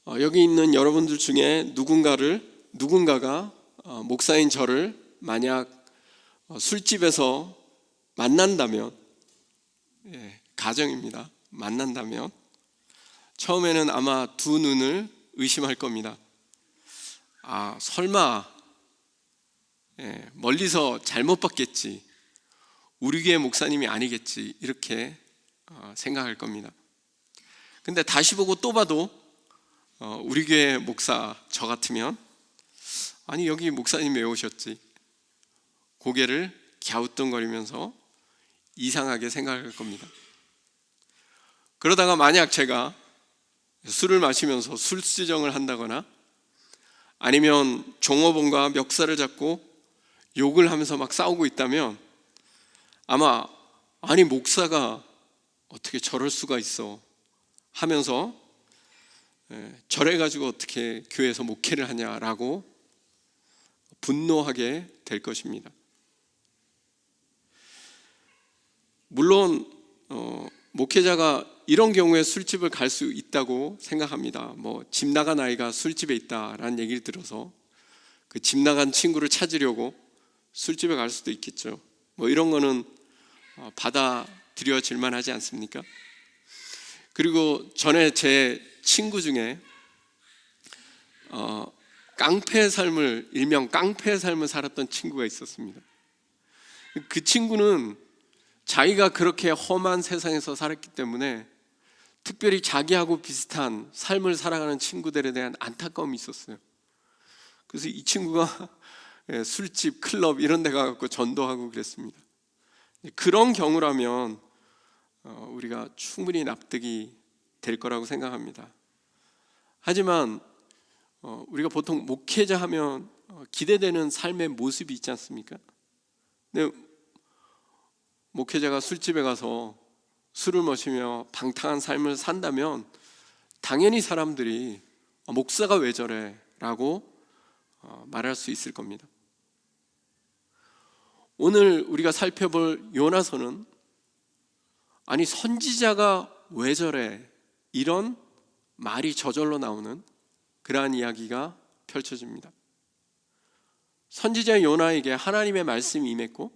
여기 있는 여러분들 중에 누군가가 목사인 저를 만약 술집에서 만난다면, 가정입니다. 만난다면 처음에는 아마 두 눈을 의심할 겁니다. 설마 멀리서 잘못 봤겠지, 우리 교회 목사님이 아니겠지, 이렇게 생각할 겁니다. 근데 다시 보고 또 봐도 우리 교회 목사 저 같으면 아니 여기 목사님 왜 오셨지? 고개를 갸우뚱거리면서 이상하게 생각할 겁니다. 그러다가 만약 제가 술을 마시면서 술주정을 한다거나 아니면 종업원과 멱살을 잡고 욕을 하면서 막 싸우고 있다면 아마 아니 목사가 어떻게 저럴 수가 있어 하면서 저래가지고 어떻게 교회에서 목회를 하냐라고 분노하게 될 것입니다. 물론 목회자가 이런 경우에 술집을 갈 수 있다고 생각합니다. 집 나간 아이가 술집에 있다라는 얘기를 들어서 그 집 나간 친구를 찾으려고 술집에 갈 수도 있겠죠. 이런 거는 받아들여질 만하지 않습니까? 그리고 전에 제 친구 중에 일명 깡패의 삶을 살았던 친구가 있었습니다. 그 친구는 자기가 그렇게 험한 세상에서 살았기 때문에 특별히 자기하고 비슷한 삶을 살아가는 친구들에 대한 안타까움이 있었어요. 그래서 이 친구가 술집, 클럽 이런 데 가서 전도하고 그랬습니다. 그런 경우라면 우리가 충분히 납득이 될 거라고 생각합니다. 하지만 우리가 보통 목회자 하면 기대되는 삶의 모습이 있지 않습니까? 근데 목회자가 술집에 가서 술을 마시며 방탕한 삶을 산다면 당연히 사람들이 목사가 왜 저래? 라고 말할 수 있을 겁니다. 오늘 우리가 살펴볼 요나서는 아니 선지자가 왜 저래? 이런 말이 저절로 나오는 그러한 이야기가 펼쳐집니다. 선지자 요나에게 하나님의 말씀이 임했고,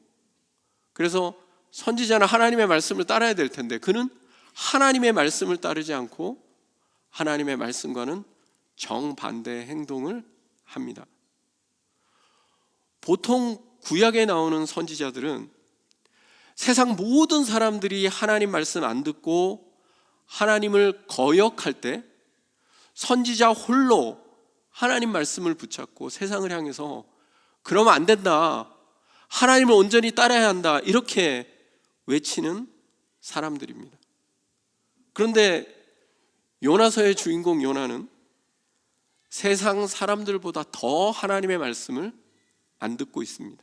그래서 선지자는 하나님의 말씀을 따라야 될 텐데 그는 하나님의 말씀을 따르지 않고 하나님의 말씀과는 정반대의 행동을 합니다. 보통 구약에 나오는 선지자들은 세상 모든 사람들이 하나님 말씀 안 듣고 하나님을 거역할 때 선지자 홀로 하나님 말씀을 붙잡고 세상을 향해서 그러면 안 된다, 하나님을 온전히 따라야 한다, 이렇게 외치는 사람들입니다. 그런데 요나서의 주인공 요나는 세상 사람들보다 더 하나님의 말씀을 안 듣고 있습니다.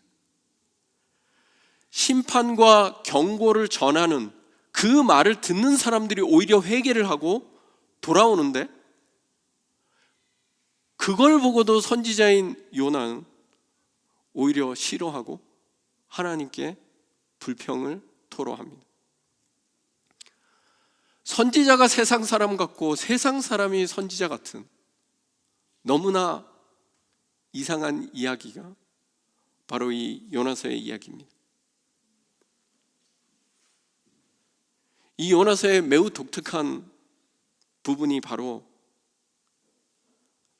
심판과 경고를 전하는 그 말을 듣는 사람들이 오히려 회개를 하고 돌아오는데 그걸 보고도 선지자인 요나는 오히려 싫어하고 하나님께 불평을 토로합니다. 선지자가 세상 사람 같고 세상 사람이 선지자 같은 너무나 이상한 이야기가 바로 이 요나서의 이야기입니다. 이 요나서의 매우 독특한 부분이 바로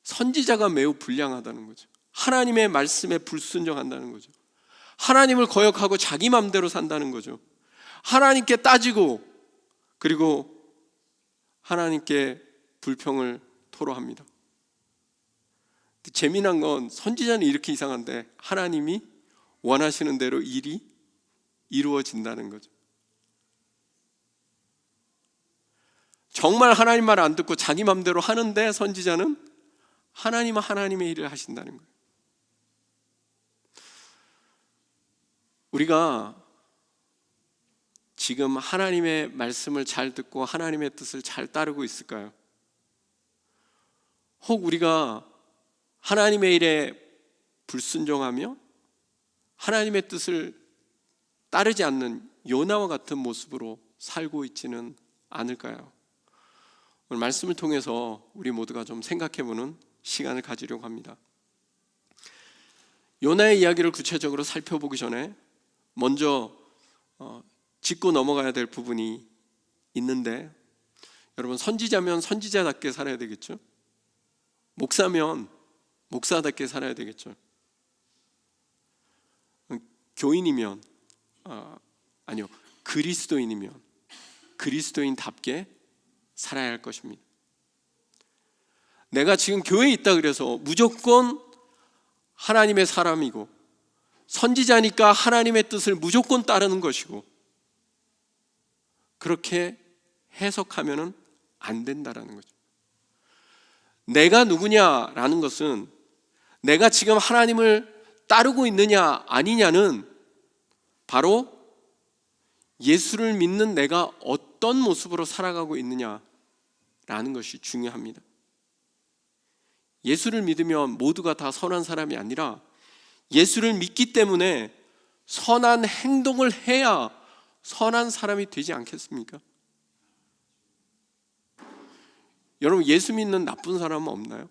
선지자가 매우 불량하다는 거죠. 하나님의 말씀에 불순종한다는 거죠. 하나님을 거역하고 자기 마음대로 산다는 거죠. 하나님께 따지고 그리고 하나님께 불평을 토로합니다. 재미난 건 선지자는 이렇게 이상한데 하나님이 원하시는 대로 일이 이루어진다는 거죠. 정말 하나님 말 안 듣고 자기 마음대로 하는데 선지자는 하나님은 하나님의 일을 하신다는 거예요. 우리가 지금 하나님의 말씀을 잘 듣고 하나님의 뜻을 잘 따르고 있을까요? 혹 우리가 하나님의 일에 불순종하며 하나님의 뜻을 따르지 않는 요나와 같은 모습으로 살고 있지는 않을까요? 오늘 말씀을 통해서 우리 모두가 좀 생각해보는 시간을 가지려고 합니다. 요나의 이야기를 구체적으로 살펴보기 전에 먼저 짚고 넘어가야 될 부분이 있는데, 여러분, 선지자면 선지자답게 살아야 되겠죠? 목사면 목사답게 살아야 되겠죠? 교인이면 아니요, 그리스도인이면 그리스도인답게 살아야 할 것입니다. 내가 지금 교회에 있다 그래서 무조건 하나님의 사람이고, 선지자니까 하나님의 뜻을 무조건 따르는 것이고, 그렇게 해석하면 안 된다라는 거죠. 내가 누구냐라는 것은 내가 지금 하나님을 따르고 있느냐 아니냐는 바로 예수를 믿는 내가 어떤 모습으로 살아가고 있느냐라는 것이 중요합니다. 예수를 믿으면 모두가 다 선한 사람이 아니라 예수를 믿기 때문에 선한 행동을 해야 선한 사람이 되지 않겠습니까? 여러분, 예수 믿는 나쁜 사람은 없나요?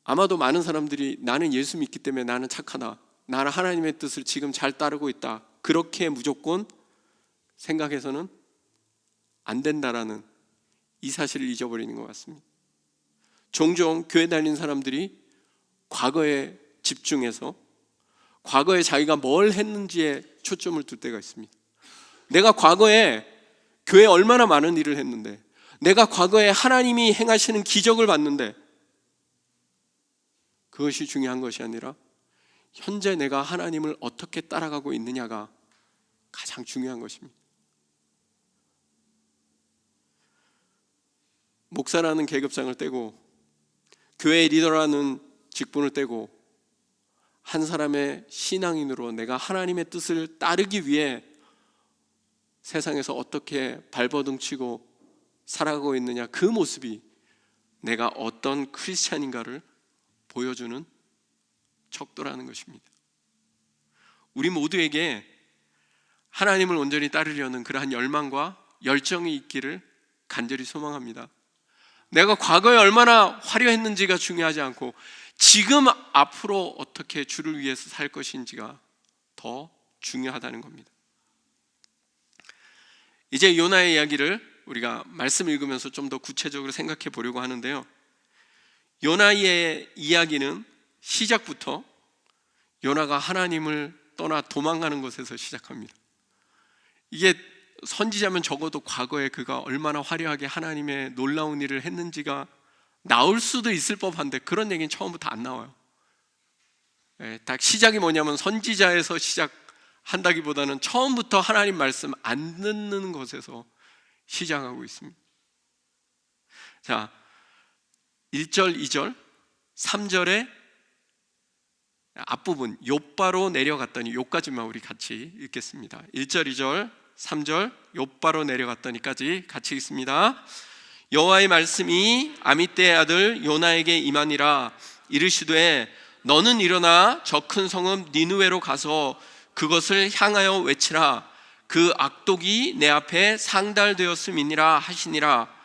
아마도 많은 사람들이 나는 예수 믿기 때문에 나는 착하다, 나는 하나님의 뜻을 지금 잘 따르고 있다, 그렇게 무조건 생각해서는 안 된다라는 이 사실을 잊어버리는 것 같습니다. 종종 교회 다니는 사람들이 과거에 집중해서 과거에 자기가 뭘 했는지에 초점을 둘 때가 있습니다. 내가 과거에 교회에 얼마나 많은 일을 했는데, 내가 과거에 하나님이 행하시는 기적을 봤는데, 그것이 중요한 것이 아니라 현재 내가 하나님을 어떻게 따라가고 있느냐가 가장 중요한 것입니다. 목사라는 계급장을 떼고 교회 리더라는 직분을 떼고 한 사람의 신앙인으로 내가 하나님의 뜻을 따르기 위해 세상에서 어떻게 발버둥치고 살아가고 있느냐, 그 모습이 내가 어떤 크리스찬인가를 보여주는 척도라는 것입니다. 우리 모두에게 하나님을 온전히 따르려는 그러한 열망과 열정이 있기를 간절히 소망합니다. 내가 과거에 얼마나 화려했는지가 중요하지 않고 지금 앞으로 어떻게 주를 위해서 살 것인지가 더 중요하다는 겁니다. 이제 요나의 이야기를 우리가 말씀 읽으면서 좀 더 구체적으로 생각해 보려고 하는데요, 요나의 이야기는 시작부터 요나가 하나님을 떠나 도망가는 것에서 시작합니다. 이게 선지자면 적어도 과거에 그가 얼마나 화려하게 하나님의 놀라운 일을 했는지가 나올 수도 있을 법한데 그런 얘기는 처음부터 안 나와요. 딱 시작이 뭐냐면 선지자에서 시작한다기보다는 처음부터 하나님 말씀 안 듣는 것에서 시작하고 있습니다. 자, 1절, 2절, 3절의 앞부분 욥바로 내려갔더니, 요까지만 우리 같이 읽겠습니다. 1절, 2절, 3절, 욥바로 내려갔더니까지 같이 읽습니다. 여호와의 말씀이 아미떼의 아들 요나에게 임하니라. 이르시되 너는 일어나 저 큰 성읍 니느웨로 가서 그것을 향하여 외치라. 그 악독이 내 앞에 상달되었음이니라 하시니라.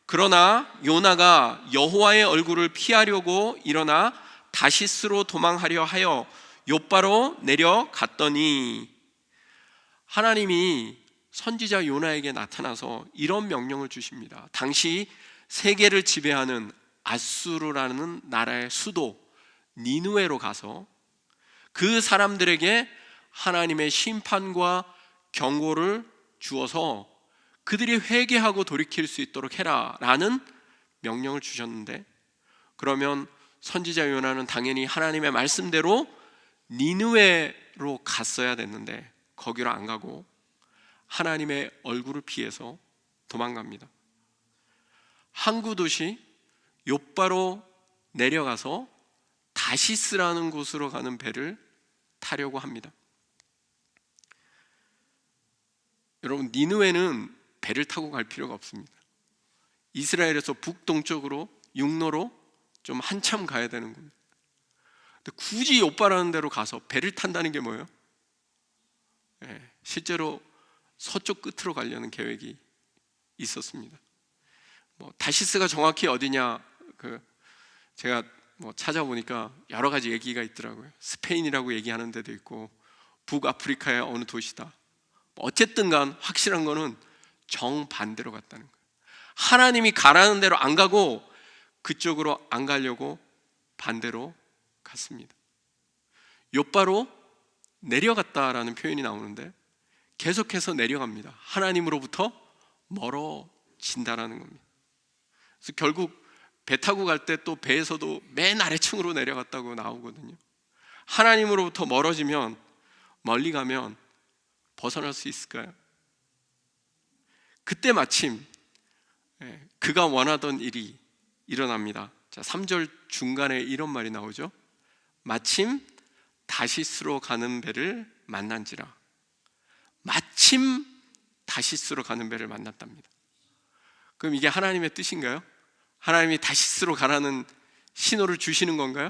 그러나 요나가 여호와의 얼굴을 피하려고 일어나 다시스로 도망하려 하여 욥바로 내려갔더니, 하나님이 선지자 요나에게 나타나서 이런 명령을 주십니다. 당시 세계를 지배하는 아수르라는 나라의 수도 니느웨로 가서 그 사람들에게 하나님의 심판과 경고를 주어서 그들이 회개하고 돌이킬 수 있도록 해라 라는 명령을 주셨는데, 그러면 선지자 요나는 당연히 하나님의 말씀대로 니느웨로 갔어야 됐는데 거기로 안 가고 하나님의 얼굴을 피해서 도망갑니다. 항구 도시 욥바로 내려가서 다시스라는 곳으로 가는 배를 타려고 합니다. 여러분, 니느웨는 배를 타고 갈 필요가 없습니다. 이스라엘에서 북동쪽으로 육로로 좀 한참 가야 되는 겁니다. 근데 굳이 욥바라는 데로 가서 배를 탄다는 게 뭐예요? 실제로 서쪽 끝으로 가려는 계획이 있었습니다. 다시스가 정확히 어디냐, 제가 찾아보니까 여러 가지 얘기가 있더라고요. 스페인이라고 얘기하는 데도 있고 북아프리카의 어느 도시다. 어쨌든 간 확실한 거는 정반대로 갔다는 거예요. 하나님이 가라는 대로 안 가고 그쪽으로 안 가려고 반대로 갔습니다. 욥바로 내려갔다라는 표현이 나오는데 계속해서 내려갑니다. 하나님으로부터 멀어진다라는 겁니다. 그래서 결국 배 타고 갈 때 또 배에서도 맨 아래층으로 내려갔다고 나오거든요. 하나님으로부터 멀어지면, 멀리 가면 벗어날 수 있을까요? 그때 마침 그가 원하던 일이 일어납니다. 자, 3절 중간에 이런 말이 나오죠. 마침 다시스로 가는 배를 만난지라. 마침 다시스로 가는 배를 만났답니다. 그럼 이게 하나님의 뜻인가요? 하나님이 다시스로 가라는 신호를 주시는 건가요?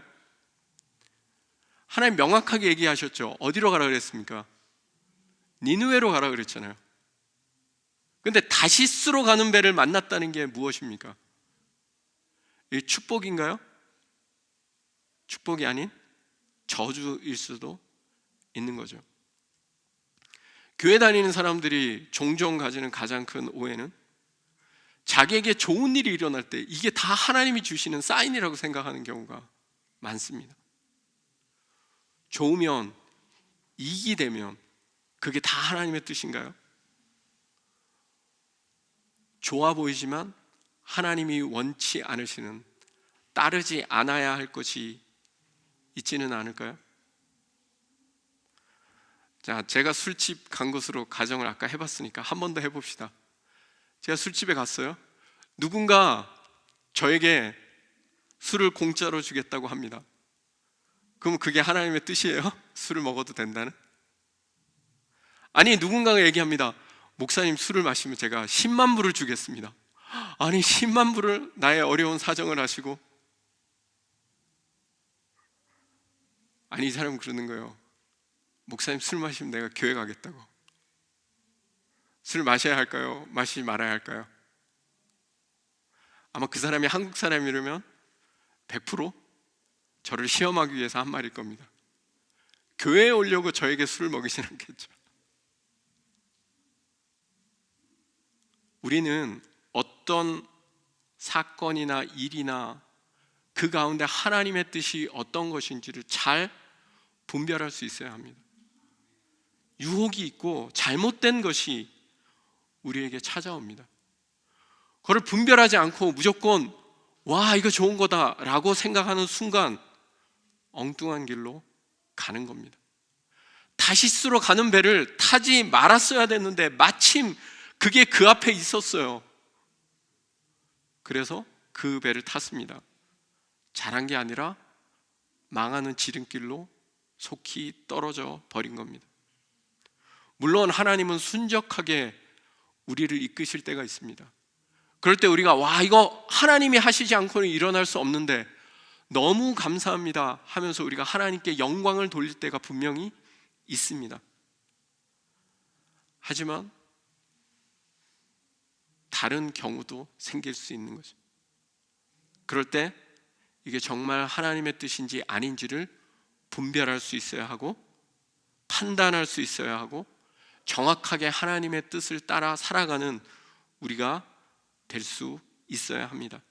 하나님 명확하게 얘기하셨죠. 어디로 가라 그랬습니까? 니느웨로 가라 그랬잖아요. 근데 다시스로 가는 배를 만났다는 게 무엇입니까? 이게 축복인가요? 축복이 아닌 저주일 수도 있는 거죠. 교회 다니는 사람들이 종종 가지는 가장 큰 오해는 자기에게 좋은 일이 일어날 때 이게 다 하나님이 주시는 사인이라고 생각하는 경우가 많습니다. 좋으면, 이익이 되면 그게 다 하나님의 뜻인가요? 좋아 보이지만 하나님이 원치 않으시는, 따르지 않아야 할 것이 있지는 않을까요? 자, 제가 술집 간 것으로 가정을 아까 해봤으니까 한 번 더 해봅시다. 제가 술집에 갔어요. 누군가 저에게 술을 공짜로 주겠다고 합니다. 그럼 그게 하나님의 뜻이에요? 술을 먹어도 된다는? 아니, 누군가가 얘기합니다. 목사님 술을 마시면 제가 10만 불을 주겠습니다. 아니, 10만 불을 나의 어려운 사정을 아시고. 아니, 이 사람은 그러는 거예요. 목사님 술 마시면 내가 교회 가겠다고. 술 마셔야 할까요? 마시지 말아야 할까요? 아마 그 사람이 한국 사람이라면 100% 저를 시험하기 위해서 한 말일 겁니다. 교회에 오려고 저에게 술을 먹이진 않겠죠. 우리는 어떤 사건이나 일이나 그 가운데 하나님의 뜻이 어떤 것인지를 잘 분별할 수 있어야 합니다. 유혹이 있고 잘못된 것이 우리에게 찾아옵니다. 그걸 분별하지 않고 무조건 와, 이거 좋은 거다 라고 생각하는 순간 엉뚱한 길로 가는 겁니다. 다시스로 가는 배를 타지 말았어야 됐는데 마침 그게 그 앞에 있었어요. 그래서 그 배를 탔습니다. 잘한 게 아니라 망하는 지름길로 속히 떨어져 버린 겁니다. 물론 하나님은 순적하게 우리를 이끄실 때가 있습니다. 그럴 때 우리가 와, 이거 하나님이 하시지 않고는 일어날 수 없는데 너무 감사합니다 하면서 우리가 하나님께 영광을 돌릴 때가 분명히 있습니다. 하지만 다른 경우도 생길 수 있는 거죠. 그럴 때 이게 정말 하나님의 뜻인지 아닌지를 분별할 수 있어야 하고 판단할 수 있어야 하고 정확하게 하나님의 뜻을 따라 살아가는 우리가 될 수 있어야 합니다.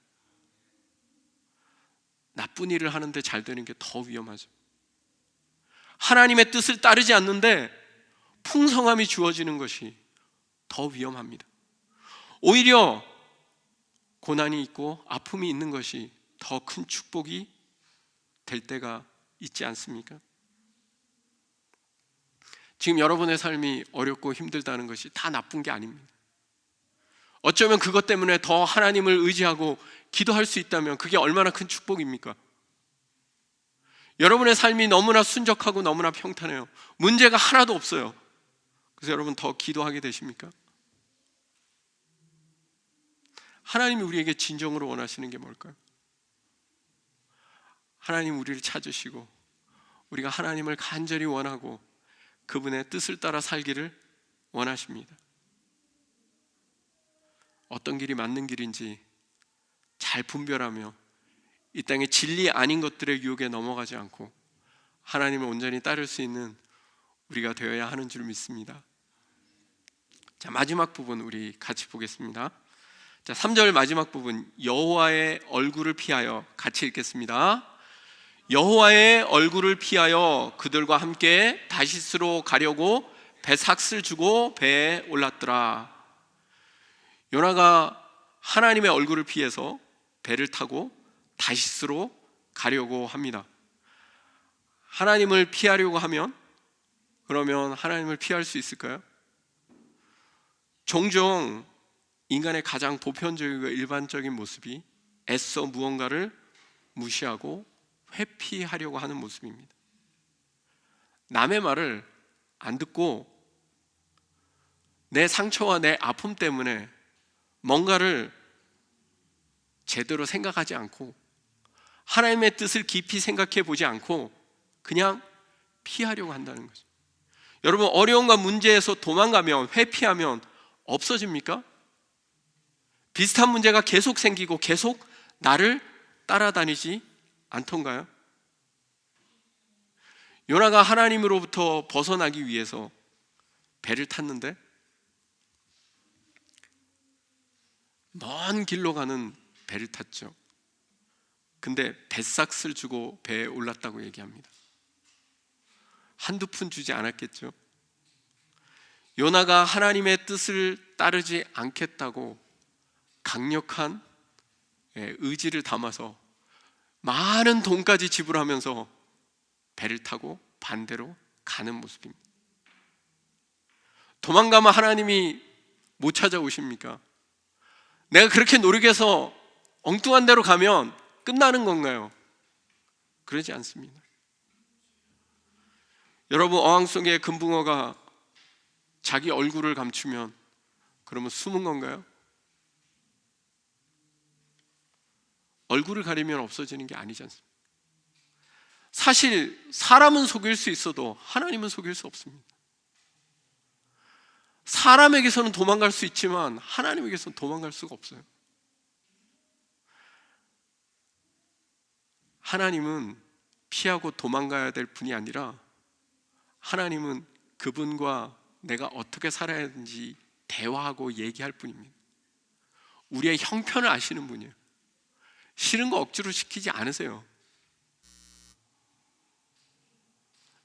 나쁜 일을 하는데 잘 되는 게 더 위험하죠. 하나님의 뜻을 따르지 않는데 풍성함이 주어지는 것이 더 위험합니다. 오히려 고난이 있고 아픔이 있는 것이 더 큰 축복이 될 때가 있지 않습니까? 지금 여러분의 삶이 어렵고 힘들다는 것이 다 나쁜 게 아닙니다. 어쩌면 그것 때문에 더 하나님을 의지하고 기도할 수 있다면 그게 얼마나 큰 축복입니까? 여러분의 삶이 너무나 순적하고 너무나 평탄해요. 문제가 하나도 없어요. 그래서 여러분 더 기도하게 되십니까? 하나님이 우리에게 진정으로 원하시는 게 뭘까요? 하나님 우리를 찾으시고 우리가 하나님을 간절히 원하고 그분의 뜻을 따라 살기를 원하십니다. 어떤 길이 맞는 길인지 잘 분별하며 이 땅의 진리 아닌 것들의 유혹에 넘어가지 않고 하나님을 온전히 따를 수 있는 우리가 되어야 하는 줄 믿습니다. 자, 마지막 부분 우리 같이 보겠습니다. 자, 3절 마지막 부분, 여호와의 얼굴을 피하여, 같이 읽겠습니다. 여호와의 얼굴을 피하여 그들과 함께 다시스로 가려고 배삭을 주고 배에 올랐더라. 요나가 하나님의 얼굴을 피해서 배를 타고 다시스로 가려고 합니다. 하나님을 피하려고 하면, 그러면 하나님을 피할 수 있을까요? 종종 인간의 가장 보편적이고 일반적인 모습이 애써 무언가를 무시하고 회피하려고 하는 모습입니다. 남의 말을 안 듣고 내 상처와 내 아픔 때문에 뭔가를 제대로 생각하지 않고 하나님의 뜻을 깊이 생각해 보지 않고 그냥 피하려고 한다는 거죠. 여러분, 어려움과 문제에서 도망가면, 회피하면 없어집니까? 비슷한 문제가 계속 생기고 계속 나를 따라다니지 않던가요? 요나가 하나님으로부터 벗어나기 위해서 배를 탔는데 먼 길로 가는 배를 탔죠. 근데 뱃삭을 주고 배에 올랐다고 얘기합니다. 한두 푼 주지 않았겠죠. 요나가 하나님의 뜻을 따르지 않겠다고 강력한 의지를 담아서 많은 돈까지 지불하면서 배를 타고 반대로 가는 모습입니다. 도망가면 하나님이 못 찾아오십니까? 내가 그렇게 노력해서 엉뚱한 데로 가면 끝나는 건가요? 그러지 않습니다. 여러분, 어항 속에 금붕어가 자기 얼굴을 감추면 그러면 숨은 건가요? 얼굴을 가리면 없어지는 게 아니지 않습니까? 사실 사람은 속일 수 있어도 하나님은 속일 수 없습니다. 사람에게서는 도망갈 수 있지만 하나님에게서는 도망갈 수가 없어요. 하나님은 피하고 도망가야 될 분이 아니라 하나님은 그분과 내가 어떻게 살아야 하는지 대화하고 얘기할 분입니다. 우리의 형편을 아시는 분이에요. 싫은 거 억지로 시키지 않으세요.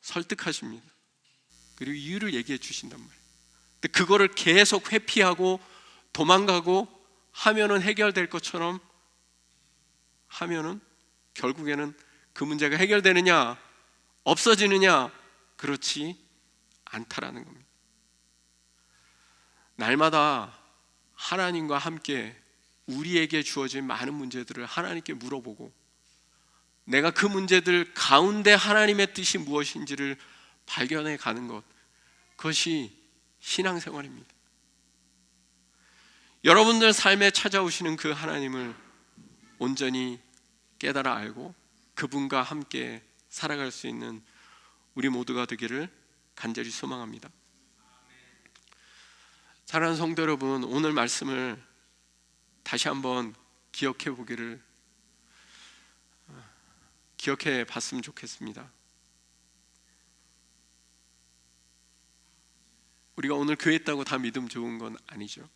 설득하십니다. 그리고 이유를 얘기해 주신단 말이에요. 근데 그거를 계속 회피하고 도망가고 하면은 해결될 것처럼 하면은 결국에는 그 문제가 해결되느냐 없어지느냐, 그렇지 않다라는 겁니다. 날마다 하나님과 함께 우리에게 주어진 많은 문제들을 하나님께 물어보고 내가 그 문제들 가운데 하나님의 뜻이 무엇인지를 발견해 가는 것, 그것이 신앙생활입니다. 여러분들 삶에 찾아오시는 그 하나님을 온전히 깨달아 알고 그분과 함께 살아갈 수 있는 우리 모두가 되기를 간절히 소망합니다. 사랑하는 성도 여러분, 오늘 말씀을 다시 한번 기억해 봤으면 좋겠습니다. 우리가 오늘 교회 있다고 다 믿음 좋은 건 아니죠.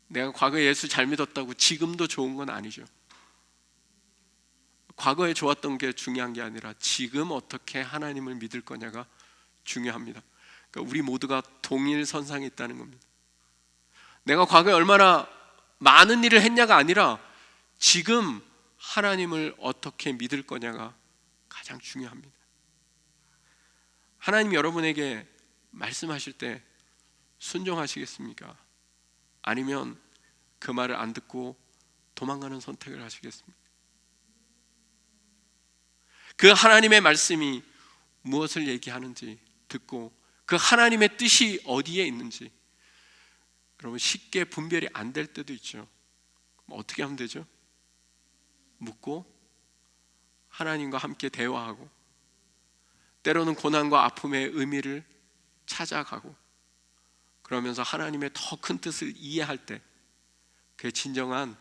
내가 과거에 예수 잘 믿었다고 지금도 좋은 건 아니죠. 과거에 좋았던 게 중요한 게 아니라 지금 어떻게 하나님을 믿을 거냐가 중요합니다. 그러니까 우리 모두가 동일선상에 있다는 겁니다. 내가 과거에 얼마나 많은 일을 했냐가 아니라 지금 하나님을 어떻게 믿을 거냐가 가장 중요합니다. 하나님 여러분에게 말씀하실 때 순종하시겠습니까? 아니면 그 말을 안 듣고 도망가는 선택을 하시겠습니까? 그 하나님의 말씀이 무엇을 얘기하는지 듣고 그 하나님의 뜻이 어디에 있는지 여러분 쉽게 분별이 안 될 때도 있죠. 어떻게 하면 되죠? 묻고 하나님과 함께 대화하고 때로는 고난과 아픔의 의미를 찾아가고 그러면서 하나님의 더 큰 뜻을 이해할 때 그게 진정한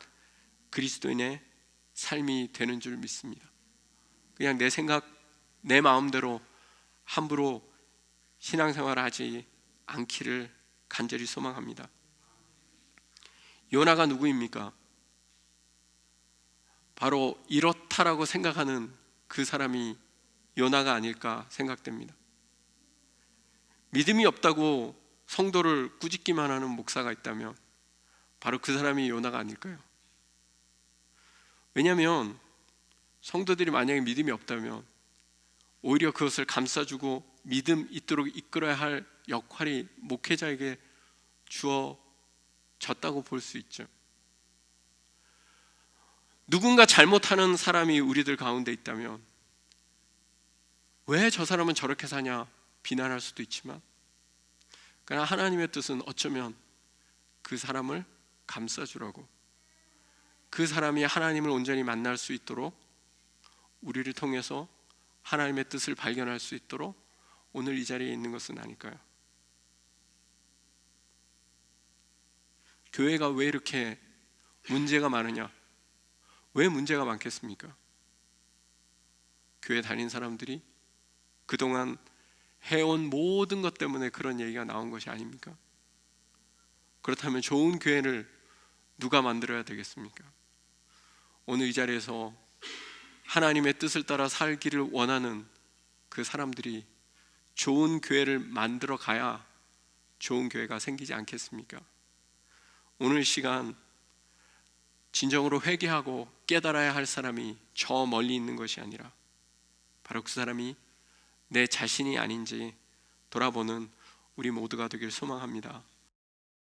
그리스도인의 삶이 되는 줄 믿습니다. 그냥 내 생각, 내 마음대로 함부로 신앙생활을 하지 않기를 간절히 소망합니다. 요나가 누구입니까? 바로 이렇다라고 생각하는 그 사람이 요나가 아닐까 생각됩니다. 믿음이 없다고 성도를 꾸짖기만 하는 목사가 있다면 바로 그 사람이 요나가 아닐까요? 왜냐하면 성도들이 만약에 믿음이 없다면 오히려 그것을 감싸주고 믿음 있도록 이끌어야 할 역할이 목회자에게 주어졌다고 볼 수 있죠. 누군가 잘못하는 사람이 우리들 가운데 있다면 왜 저 사람은 저렇게 사냐 비난할 수도 있지만, 그러나 하나님의 뜻은 어쩌면 그 사람을 감싸주라고, 그 사람이 하나님을 온전히 만날 수 있도록, 우리를 통해서 하나님의 뜻을 발견할 수 있도록 오늘 이 자리에 있는 것은 아닐까요? 교회가 왜 이렇게 문제가 많으냐? 왜 문제가 많겠습니까? 교회 다닌 사람들이 그동안 해온 모든 것 때문에 그런 얘기가 나온 것이 아닙니까? 그렇다면 좋은 교회를 누가 만들어야 되겠습니까? 오늘 이 자리에서 하나님의 뜻을 따라 살기를 원하는 그 사람들이 좋은 교회를 만들어 가야 좋은 교회가 생기지 않겠습니까? 오늘 시간 진정으로 회개하고 깨달아야 할 사람이 저 멀리 있는 것이 아니라 바로 그 사람이 내 자신이 아닌지 돌아보는 우리 모두가 되길 소망합니다.